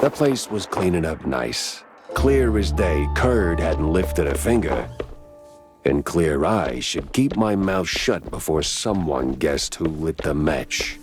The place was cleaning up nice. Clear as day, Curd hadn't lifted a finger. And clear I should keep my mouth shut before someone guessed who lit the match.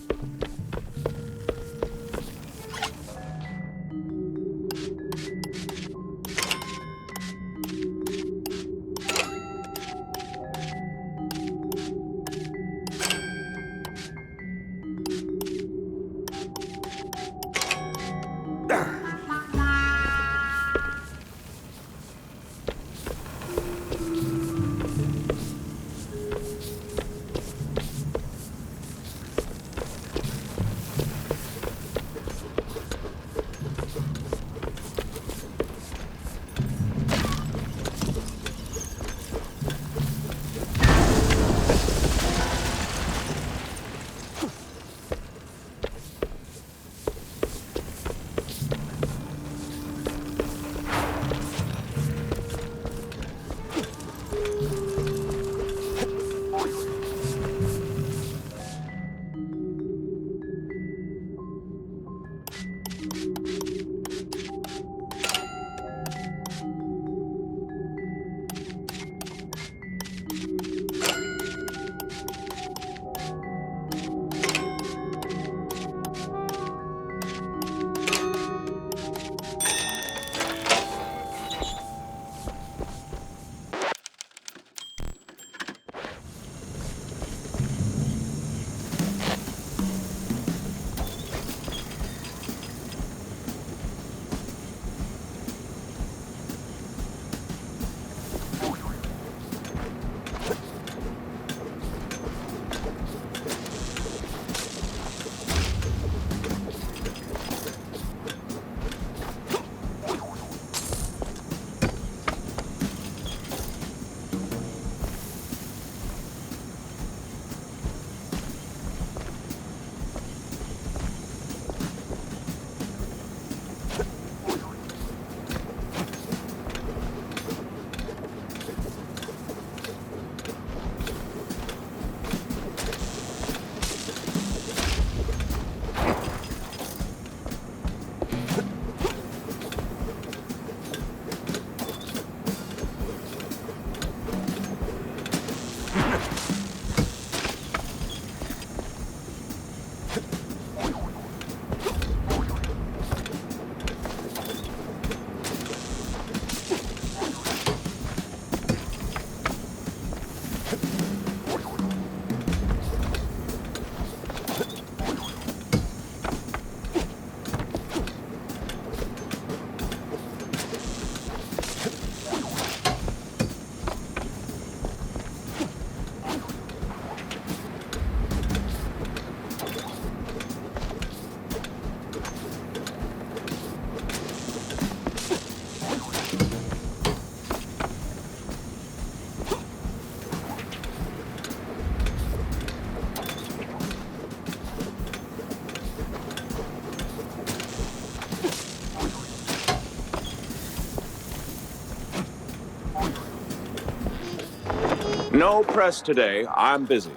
No press today. I'm busy.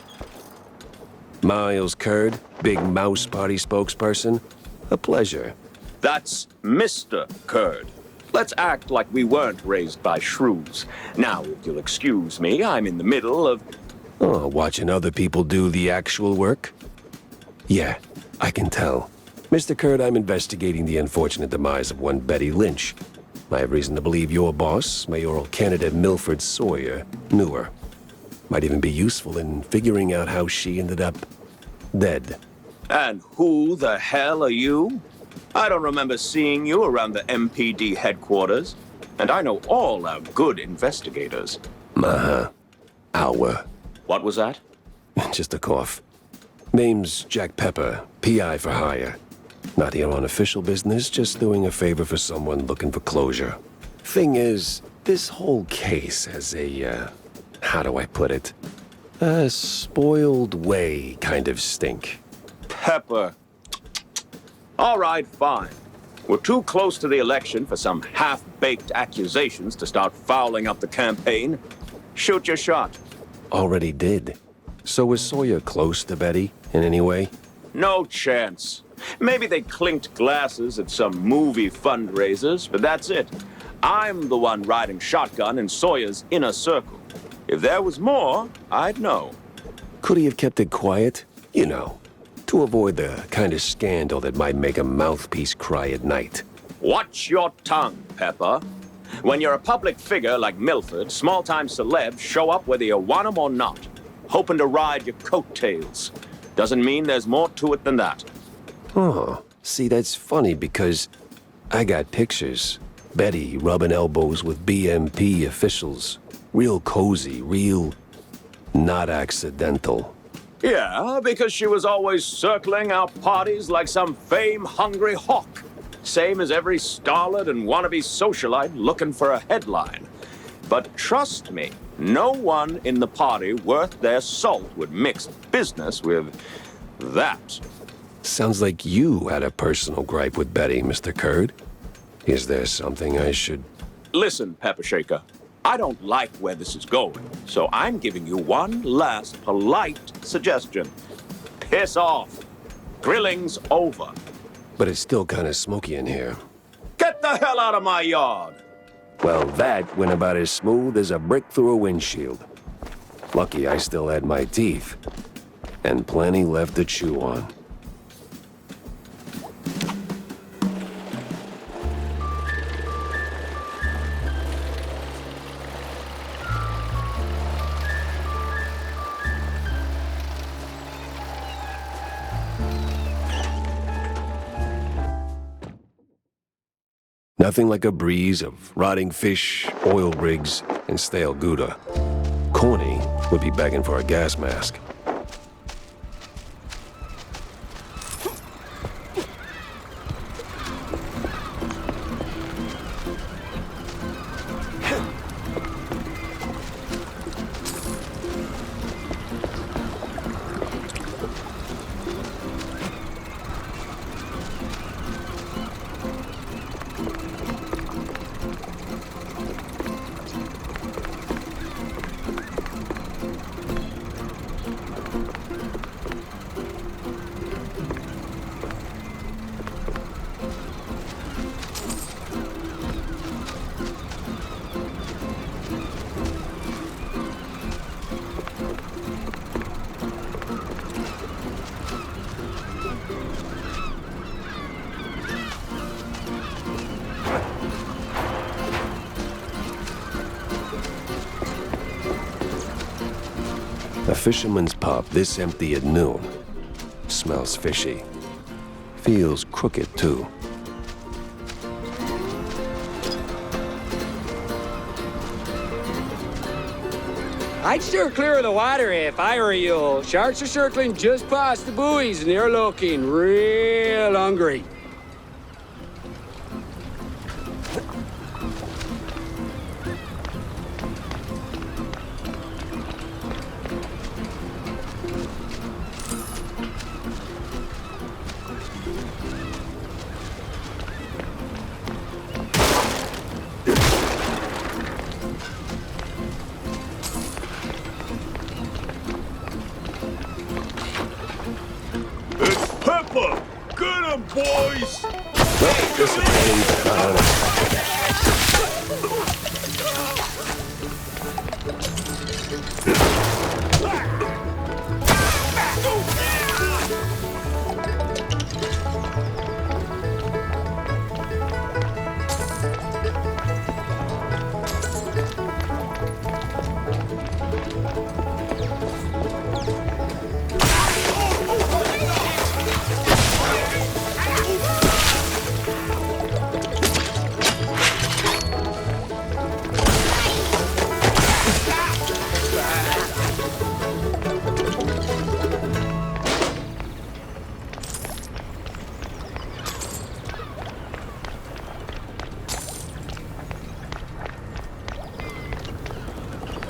Miles Curd, Big Mouse Party spokesperson. A pleasure. That's Mr. Curd. Let's act like we weren't raised by shrews. Now, if you'll excuse me, I'm in the middle of... Oh, watching other people do the actual work? Yeah, I can tell. Mr. Curd, I'm investigating the unfortunate demise of one Betty Lynch. I have reason to believe your boss, mayoral candidate Milford Sawyer, knew her. Might even be useful in figuring out how she ended up dead. And who the hell are you? I don't remember seeing you around the MPD headquarters. And I know all our good investigators. Our. What was that? Just a cough. Name's Jack Pepper, PI for hire. Not here on official business, just doing a favor for someone looking for closure. Thing is, this whole case has a, how do I put it? A spoiled way kind of stink. Pepper. All right, fine. We're too close to the election for some half-baked accusations to start fouling up the campaign. Shoot your shot. Already did. So was Sawyer close to Betty in any way? No chance. Maybe they clinked glasses at some movie fundraisers, but that's it. I'm the one riding shotgun in Sawyer's inner circle. If there was more, I'd know. Could he have kept it quiet? You know, to avoid the kind of scandal that might make a mouthpiece cry at night. Watch your tongue, Pepper. When you're a public figure like Milford, small-time celebs show up whether you want them or not, hoping to ride your coattails. Doesn't mean there's more to it than that. Oh, see, that's funny because I got pictures. Betty rubbing elbows with BMP officials. Real cozy, real not accidental. Yeah, because she was always circling our parties like some fame-hungry hawk. Same as every starlet and wannabe socialite looking for a headline. But trust me, no one in the party worth their salt would mix business with that. Sounds like you had a personal gripe with Betty, Mr. Curd. Is there something I should... Listen, Pepper Shaker, I don't like where this is going, so I'm giving you one last polite suggestion. Piss off. Grilling's over. But it's still kind of smoky in here. Get the hell out of my yard! Well, that went about as smooth as a brick through a windshield. Lucky I still had my teeth. And plenty left to chew on. Nothing like a breeze of rotting fish, oil rigs, and stale Gouda. Corny would be begging for a gas mask. A fisherman's pub this empty at noon. Smells fishy. Feels crooked, too. I'd steer clear of the water if I were you. Sharks are circling just past the buoys and they're looking real hungry. Boys! Well, disappointing, but not unexpected.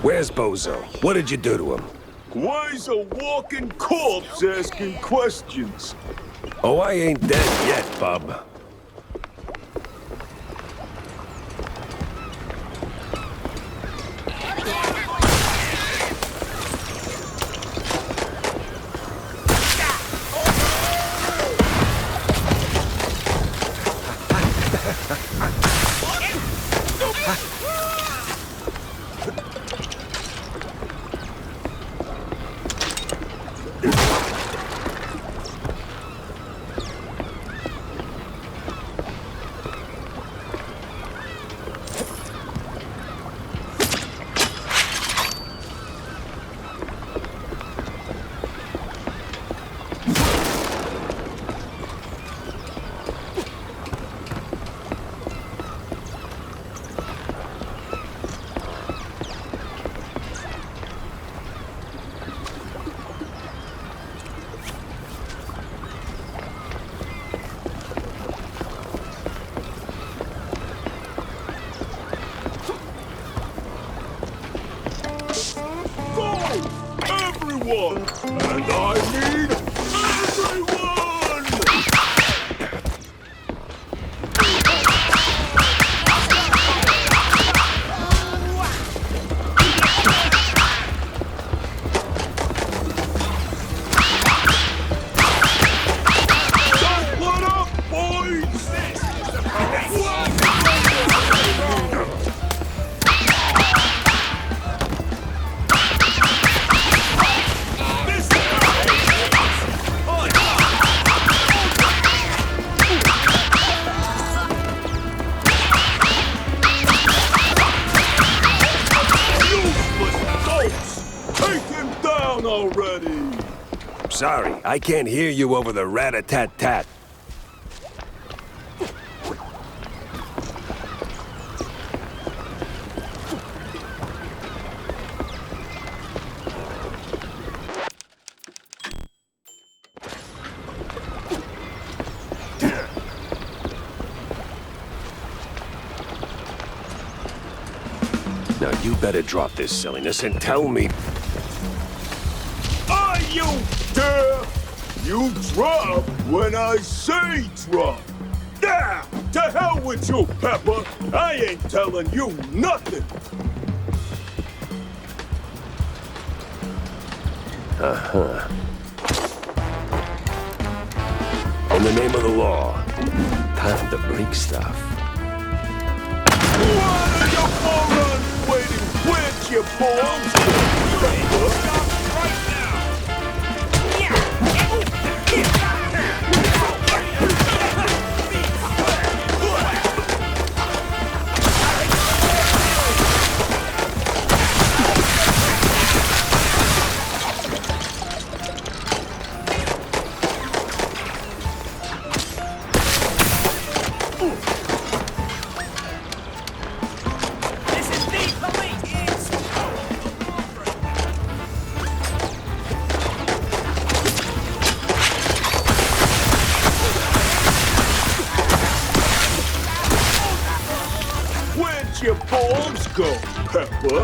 Where's Bozo? What did you do to him? Why's a walking corpse asking questions? Oh, I ain't dead yet, bub. everyone! And I mean everyone! Don't let up, boys! Already. Sorry, I can't hear you over the rat-a-tat-tat. Now you better drop this silliness and tell me. Are you dare? You drop when I say drop. Yeah, to hell with you, Pepper. I ain't telling you nothing. In the name of the law, time to break stuff. What are you morons waiting with, you balls? Pepper. Your balls go, Pepper.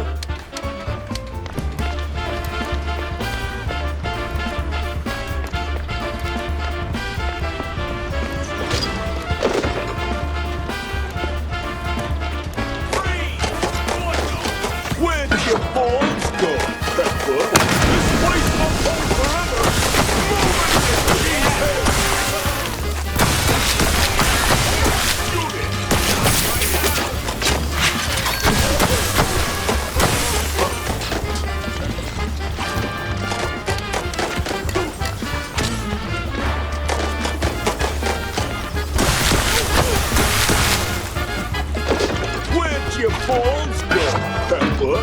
Where'd your balls go, Pepper? This place won't hold forever. Move it, cheesehead. Your balls go, Pepper.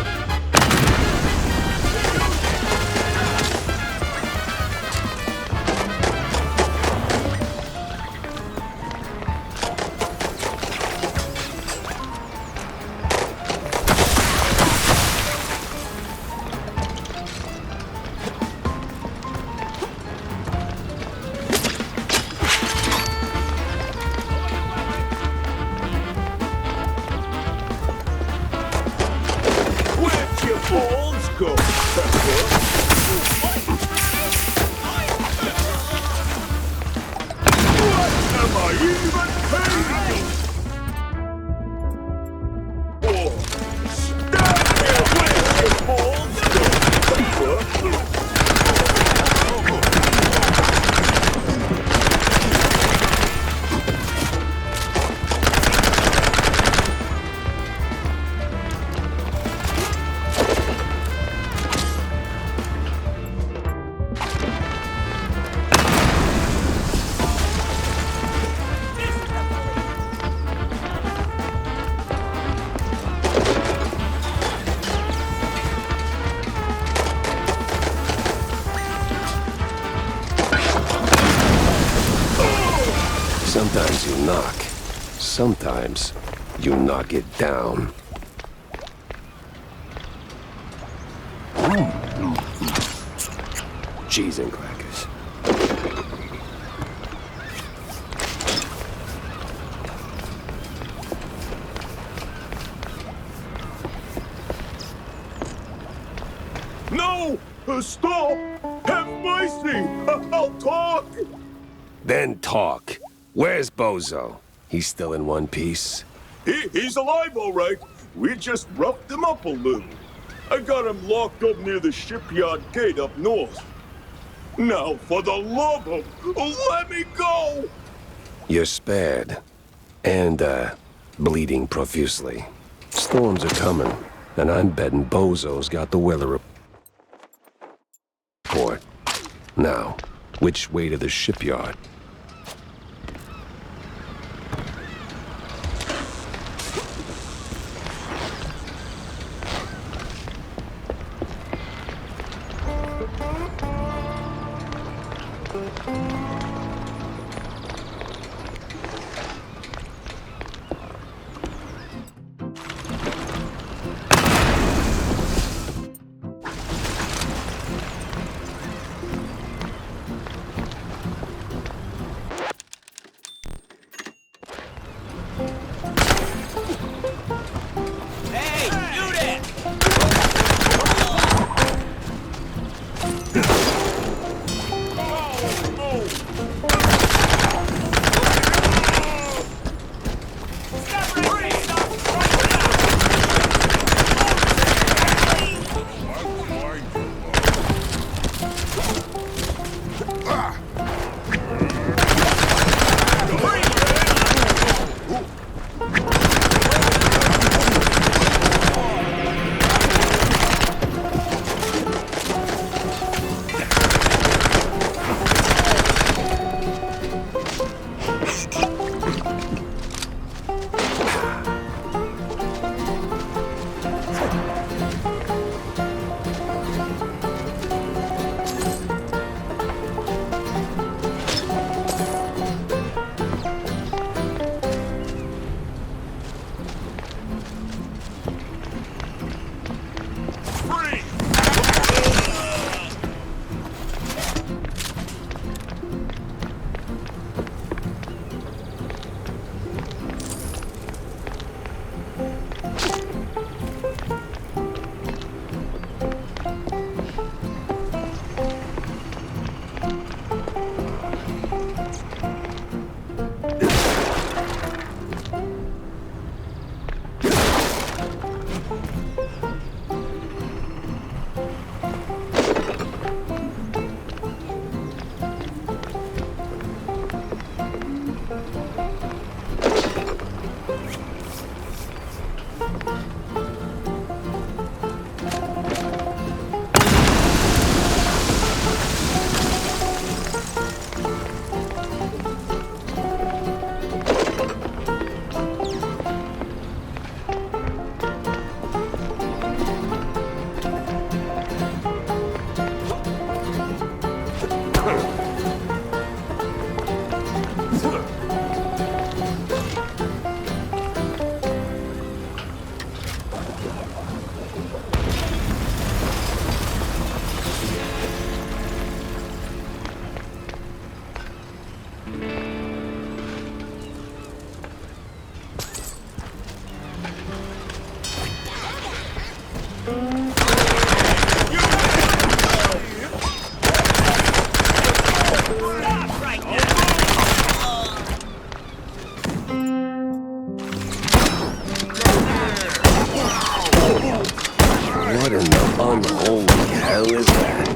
Balls go, Pepper. What am I even paying? Or stand here with your balls go, Pepper. Sometimes you knock. Sometimes you knock it down. Cheese and crackers. No! Stop! Have mercy! I'll talk! Then talk. Where's Bozo? He's still in one piece? He's alive, all right. We just roughed him up a little. I got him locked up near the shipyard gate up north. Now, for the love of... let me go! You're spared. And, bleeding profusely. Storms are coming, and I'm betting Bozo's got the weather report. Now, which way to the shipyard? What in the unholy hell is that?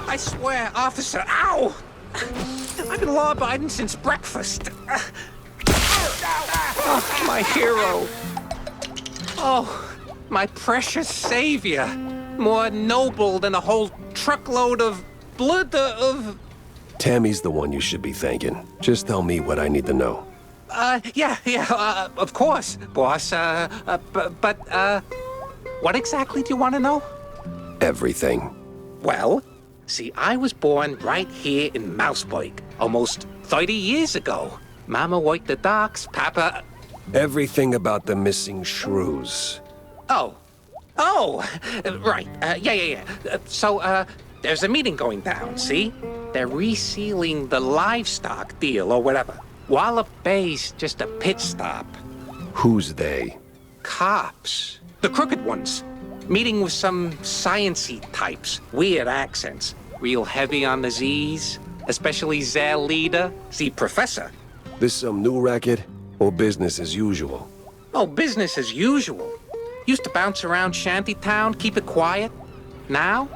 I swear, officer, ow! I've been law-abiding since breakfast. Oh, my hero. Oh, my precious savior. More noble than a whole truckload of blood of... Tammy's the one you should be thanking. Just tell me what I need to know. Of course, boss. What exactly do you want to know? Everything. Well, see, I was born right here in Mouseburg, almost 30 years ago. Mama worked the docks, Papa... Everything about the missing shrews. Oh, right, yeah. There's a meeting going down, see? They're resealing the livestock deal or whatever. Wallop Bay's just a pit stop. Who's they? Cops. The crooked ones. Meeting with some science-y types. Weird accents. Real heavy on the Z's. Especially their leader, the professor. This some new racket? Or business as usual? Oh, business as usual. Used to bounce around shantytown, keep it quiet. Now?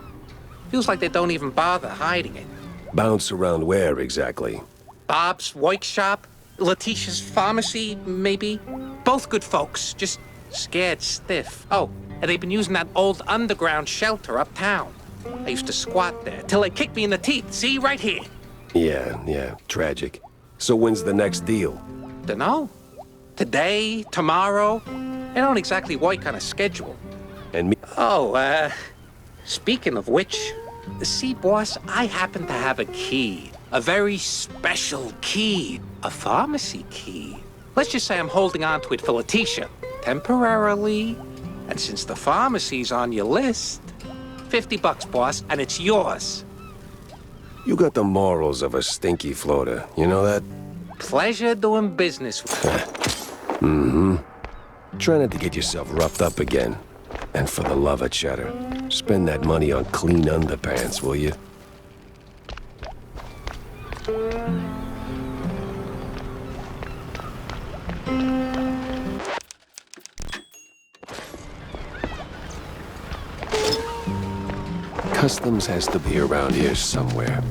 Feels like they don't even bother hiding it. Bounce around where exactly? Bob's workshop, Letitia's pharmacy, maybe. Both good folks, just scared stiff. Oh, and they've been using that old underground shelter uptown. I used to squat there till they kicked me in the teeth. See, right here. Yeah, tragic. So when's the next deal? Dunno. Today, tomorrow. They don't exactly work on a schedule. And me? Oh, speaking of which, see, boss, I happen to have a key. A very special key. A pharmacy key. Let's just say I'm holding on to it for Letitia. Temporarily. And since the pharmacy's on your list, $50, boss, and it's yours. You got the morals of a stinky floater, you know that? Pleasure doing business with you. Mm-hmm. Try not to get yourself roughed up again. And for the love of cheddar, spend that money on clean underpants, will you? Customs has to be around here somewhere.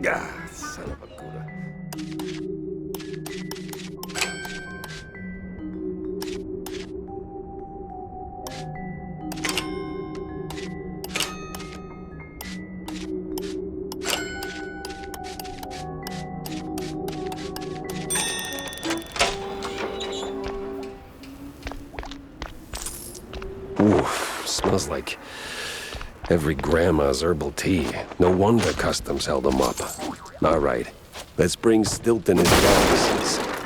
Ah, son of a Gouda. Smells like every grandma's herbal tea. No wonder customs held them up. All right, let's bring Stilton his delicacies.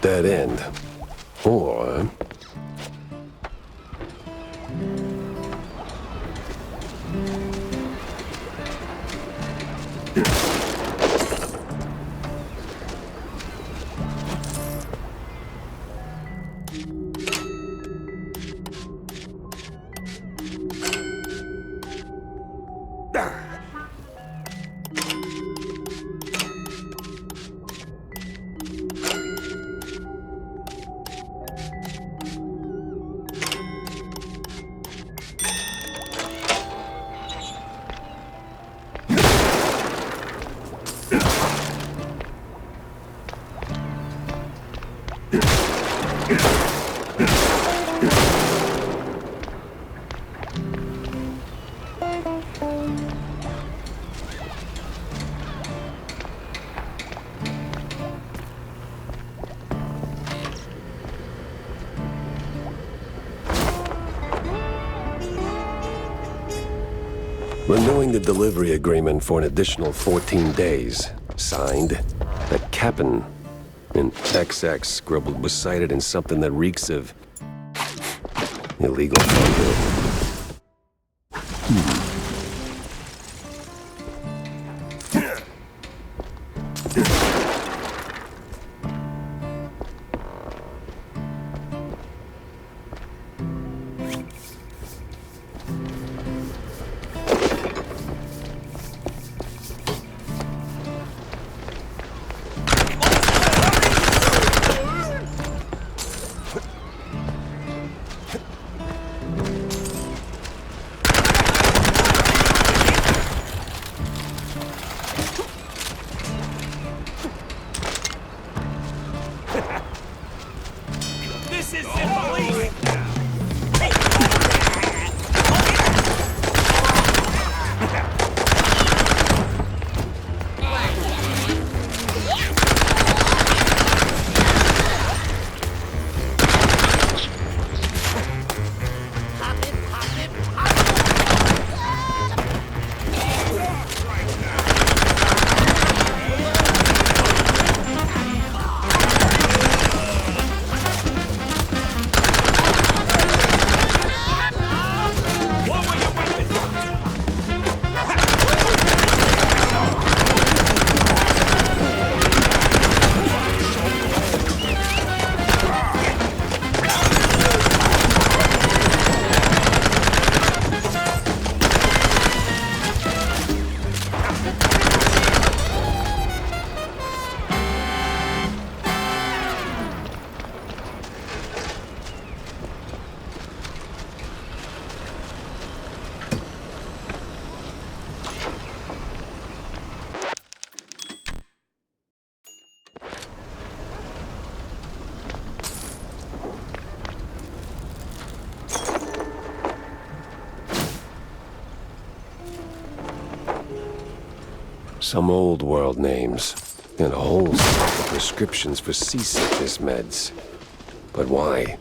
Dead end. Or... Renewing the delivery agreement for an additional 14 days. Signed, a Cap'n. An XX scribbled beside it in something that reeks of... illegal fungal. Some old world names, and a whole set of prescriptions for seasickness meds. But why?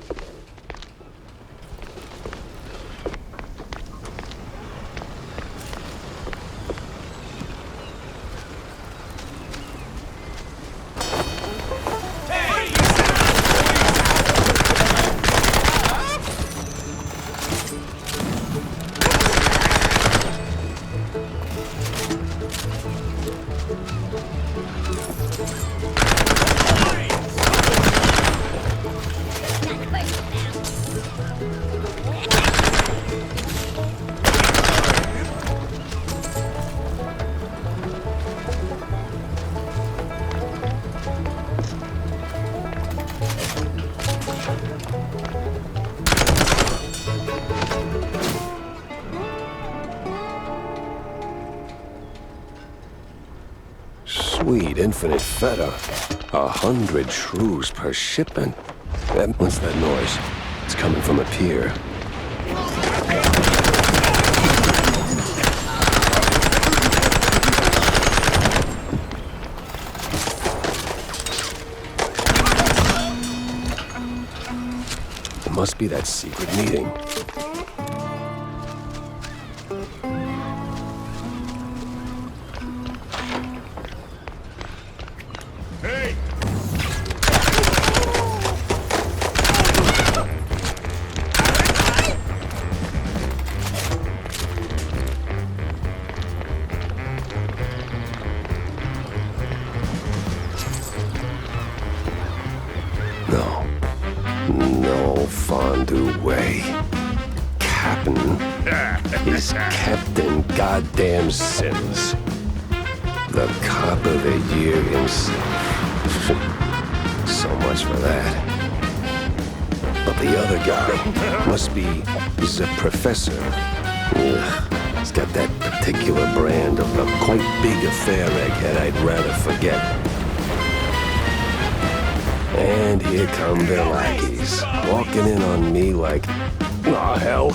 Sweet infinite feta. 100 shrews per shipment. What's that noise? It's coming from a pier. It must be that secret meeting. No fondue way. Captain is Captain Goddamn Sims. The cop of the year himself. So much for that. But the other guy must be the professor. Ugh, he's got that particular brand of a quite big affair egghead I'd rather forget. And here come the lackeys, walking in on me like, aw, hell.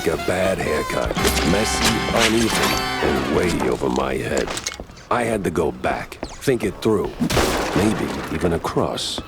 A bad haircut, messy, uneven, and way over my head. I had to go back, think it through, maybe even across.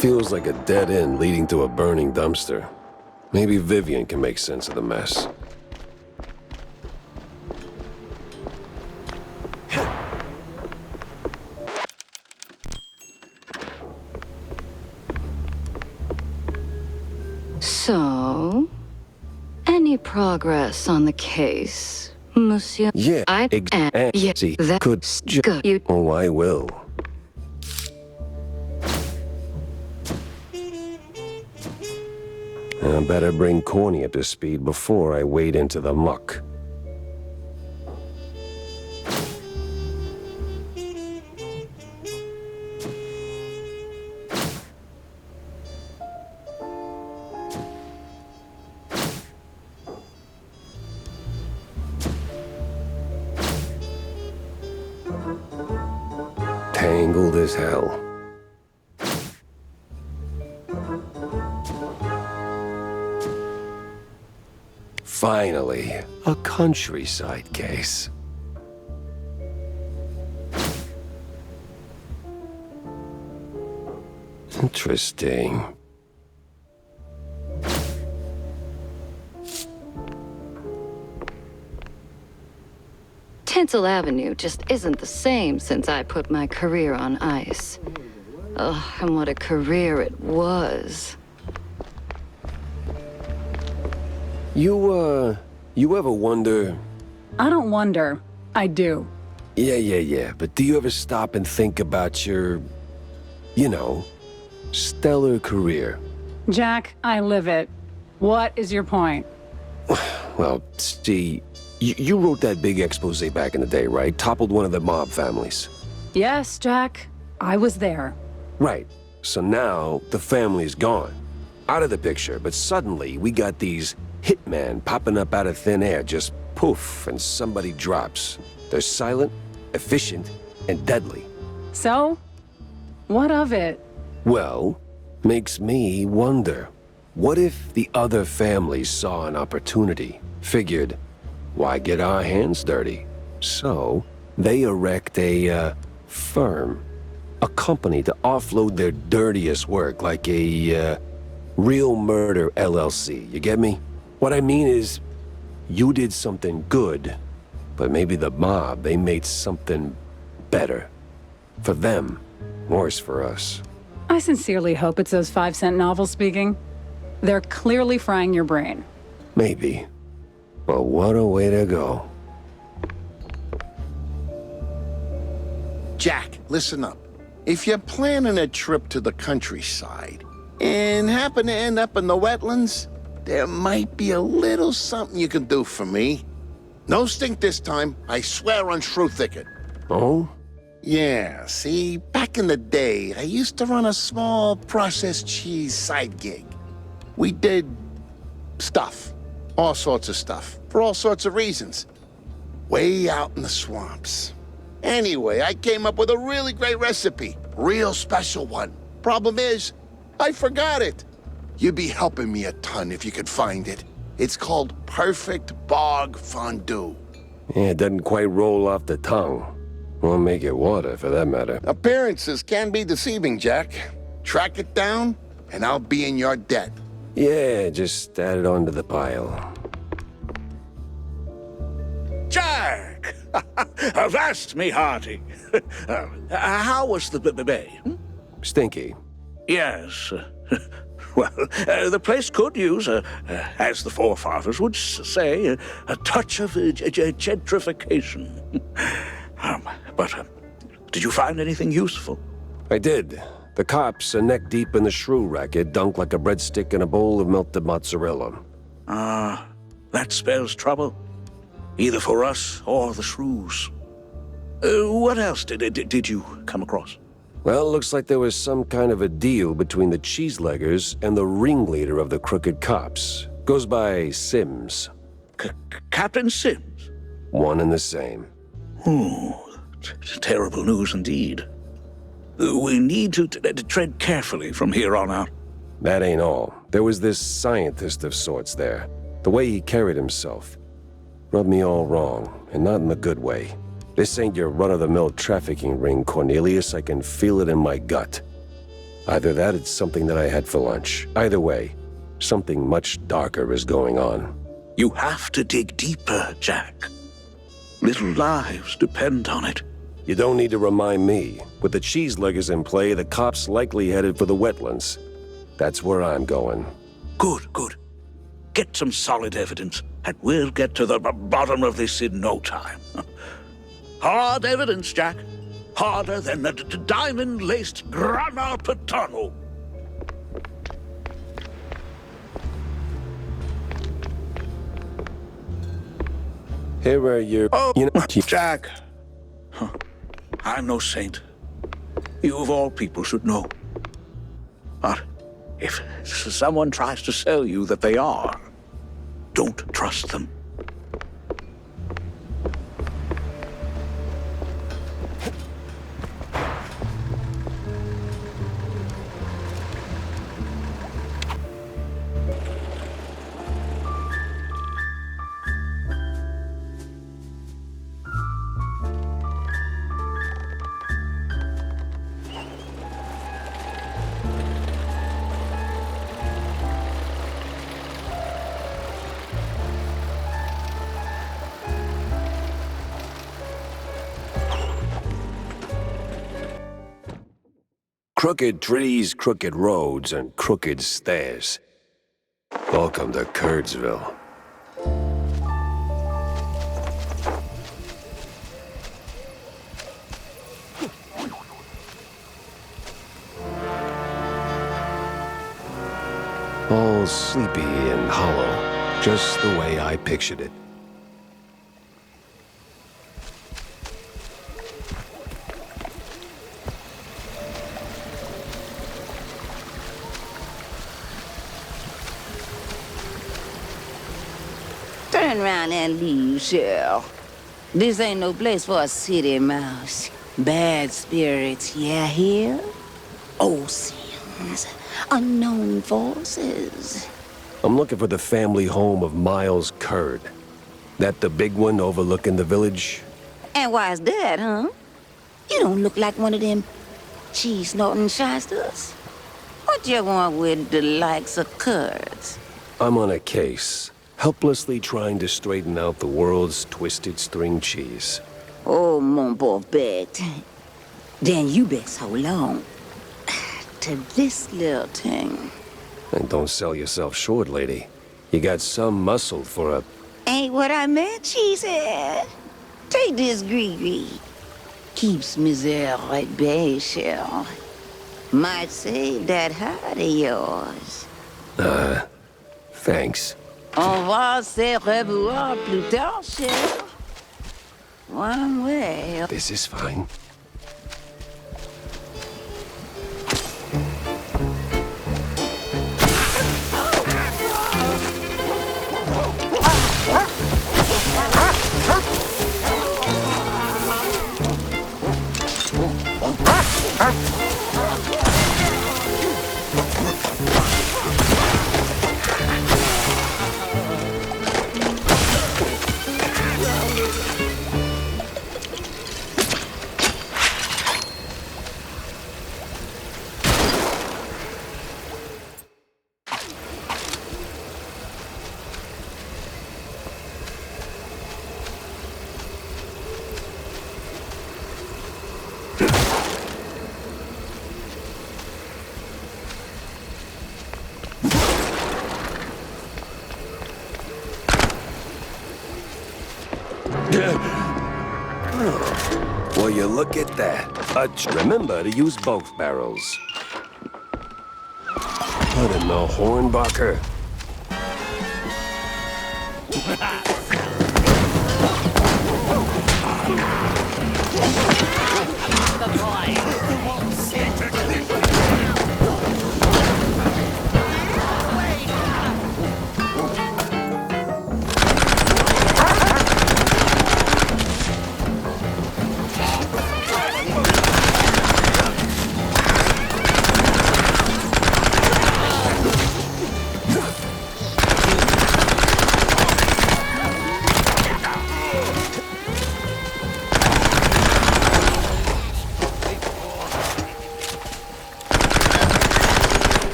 Feels like a dead end leading to a burning dumpster. Maybe Vivian can make sense of the mess. So, any progress on the case, Monsieur? Yeah, exactly. That could you. Oh, I will. I better bring Corny up to speed before I wade into the muck. Tangled as hell. Finally, a countryside case. Interesting. Tinsel Avenue just isn't the same since I put my career on ice. Oh, and what a career it was. You ever wonder... I don't wonder. I do. Yeah, but do you ever stop and think about your, you know, stellar career? Jack, I live it. What is your point? Well, see, you wrote that big expose back in the day, right? Toppled one of the mob families. Yes, Jack. I was there. Right. So now the family's gone. Out of the picture, but suddenly we got these hitmen popping up out of thin air, just poof, and somebody drops. They're silent, efficient, and deadly. So? What of it? Well, makes me wonder. What if the other families saw an opportunity, figured, why get our hands dirty? So, they erect a, firm. A company to offload their dirtiest work, like a, Real Murder LLC, you get me? What I mean is, you did something good, but maybe the mob, they made something better. For them, worse for us. I sincerely hope it's those 5-cent novels speaking. They're clearly frying your brain. Maybe. But what a way to go. Jack, listen up. If you're planning a trip to the countryside and happen to end up in the wetlands, there might be a little something you can do for me. No stink this time, I swear on Shrew Thicket. Oh? Yeah, see, back in the day, I used to run a small processed cheese side gig. We did stuff, all sorts of stuff, for all sorts of reasons. Way out in the swamps. Anyway, I came up with a really great recipe, real special one. Problem is, I forgot it. You'd be helping me a ton if you could find it. It's called Perfect Bog Fondue. Yeah, it doesn't quite roll off the tongue. Won't make it water, for that matter. Appearances can be deceiving, Jack. Track it down, and I'll be in your debt. Yeah, just add it onto the pile. Jack! Avast me hearty. How was the bay? Stinky. Yes. Well, the place could use, as the forefathers would say, a touch of gentrification. But did you find anything useful? I did. The cops are neck deep in the shrew racket, dunked like a breadstick in a bowl of melted mozzarella. That spells trouble. Either for us or the shrews. What else did you come across? Well, looks like there was some kind of a deal between the cheeseleggers and the ringleader of the crooked cops. Goes by Sims. Captain Sims? One and the same. Terrible news indeed. We need to tread carefully from here on out. That ain't all. There was this scientist of sorts there. The way he carried himself rubbed me all wrong, and not in the good way. This ain't your run-of-the-mill trafficking ring, Cornelius. I can feel it in my gut. Either that, it's something that I had for lunch. Either way, something much darker is going on. You have to dig deeper, Jack. Little lives depend on it. You don't need to remind me. With the cheeseleggers in play, the cops likely headed for the wetlands. That's where I'm going. Good. Get some solid evidence, and we'll get to the bottom of this in no time. Hard evidence, Jack. Harder than a diamond-laced grana padano. Here are your... Jack. I'm no saint. You of all people should know. But if someone tries to sell you that they are, don't trust them. Crooked trees, crooked roads, and crooked stairs. Welcome to Kurdsville. All sleepy and hollow, just the way I pictured it. Turn around and leave, Cheryl. This ain't no place for a city mouse. Bad spirits, yeah, here? Old sins, unknown forces. I'm looking for the family home of Miles Kurd. That the big one overlooking the village? And why's that, huh? You don't look like one of them cheese-snorting shysters. What you want with the likes of Kurds? I'm on a case, helplessly trying to straighten out the world's twisted string cheese. Oh, mon pauvre bête. Then you best hold on to this little thing. And don't sell yourself short, lady. You got some muscle for a... Ain't what I meant, she said. Take this gree-gree. Keeps misère at bay, Cheryl. Might save that heart of yours. Thanks. On va se revoir plus tard, Cheryl. One way. This is fine. Well, you look at that. Remember to use both barrels. What in the Hornbacher?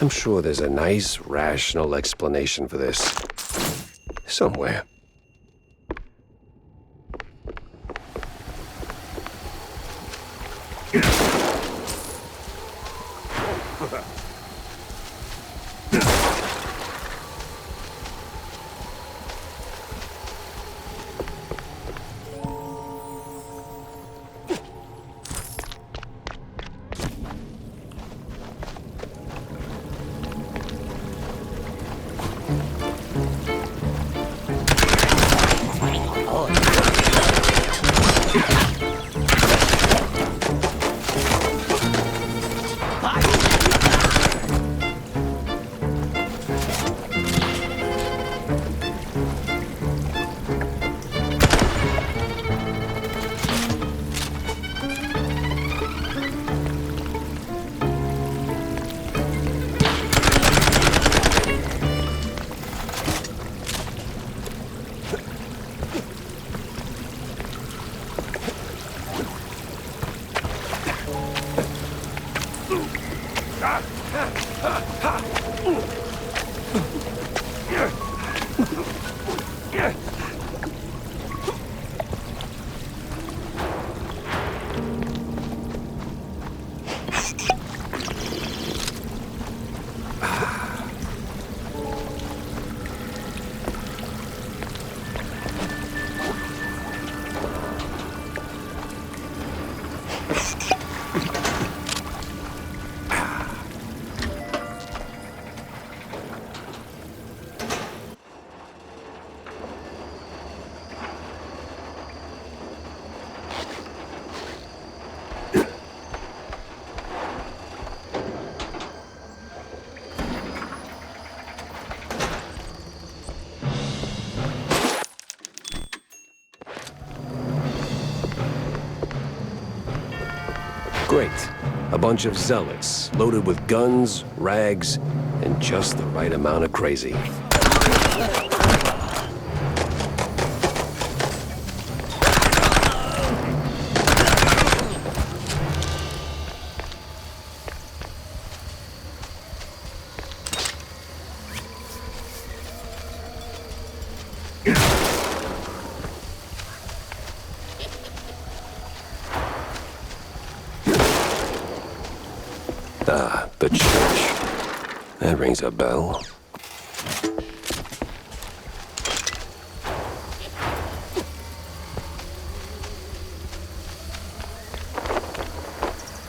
I'm sure there's a nice, rational explanation for this. Somewhere. Great. A bunch of zealots, loaded with guns, rags, and just the right amount of crazy. Ah, the church. That rings a bell.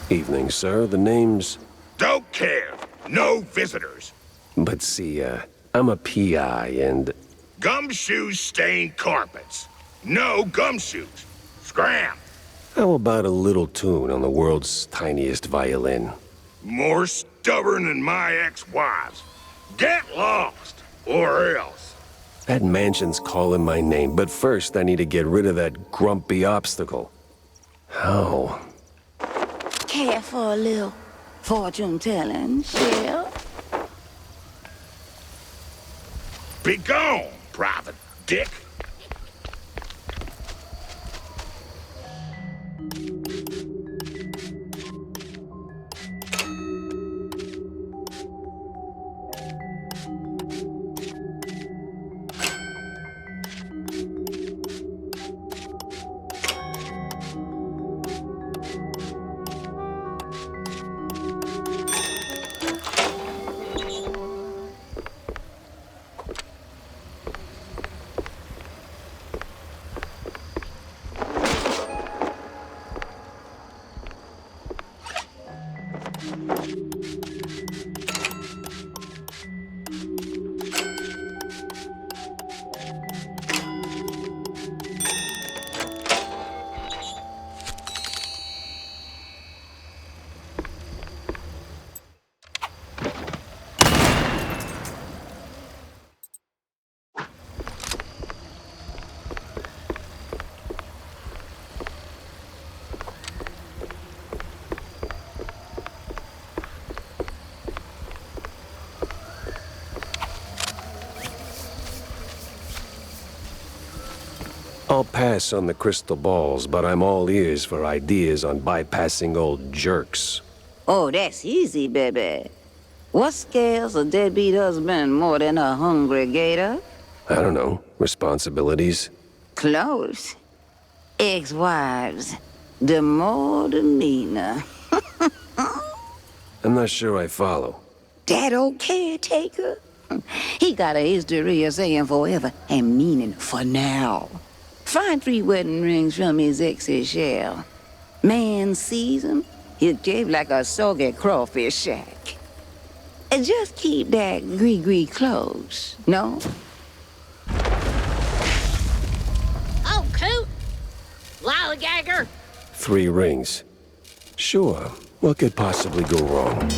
Evening, sir. The name's... Don't care. No visitors. But see, I'm a PI and... Gumshoes stain carpets. No gumshoes. Scram. How about a little tune on the world's tiniest violin? More stubborn than my ex-wives. Get lost, or else. That mansion's calling my name, but first I need to get rid of that grumpy obstacle. How? Care for a little fortune-telling, Shell? Be gone, Private Dick. I'll pass on the crystal balls, but I'm all ears for ideas on bypassing old jerks. Oh, that's easy, baby. What scales a deadbeat husband more than a hungry gator? I don't know. Responsibilities? Close. Ex-wives. The more the meaner. I'm not sure I follow. That old caretaker? He got a history of saying forever and meaning for now. Find 3 wedding rings from his ex's shell. Man sees him, he'll cave like a soggy crawfish shack. And just keep that gree-gree close, no? Oh, coot! Lollygagger! 3 rings. Sure. What could possibly go wrong?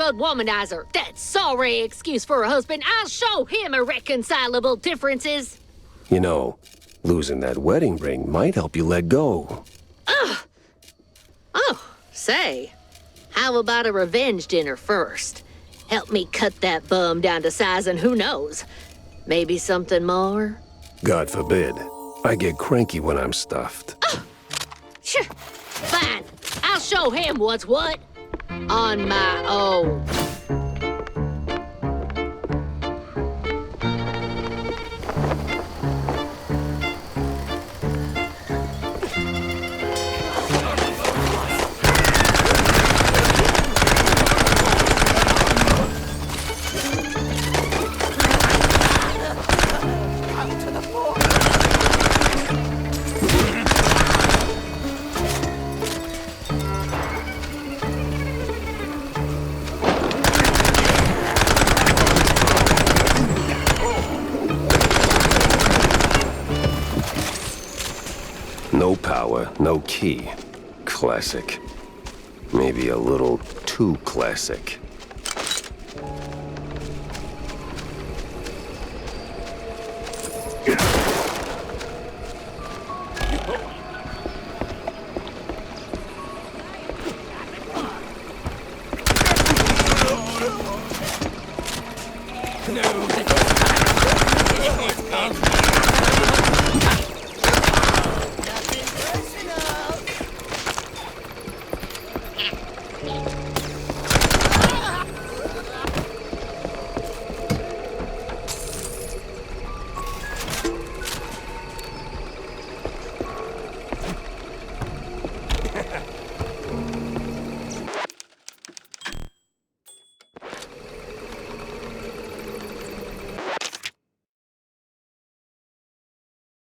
ladybug womanizer. That sorry excuse for a husband. I'll show him irreconcilable differences. You know, losing that wedding ring might help you let go. Ugh. Oh, say, how about a revenge dinner first? Help me cut that bum down to size and who knows, maybe something more? God forbid. I get cranky when I'm stuffed. Sure, fine. I'll show him what's what. On my own. No power, no key. Classic. Maybe a little too classic.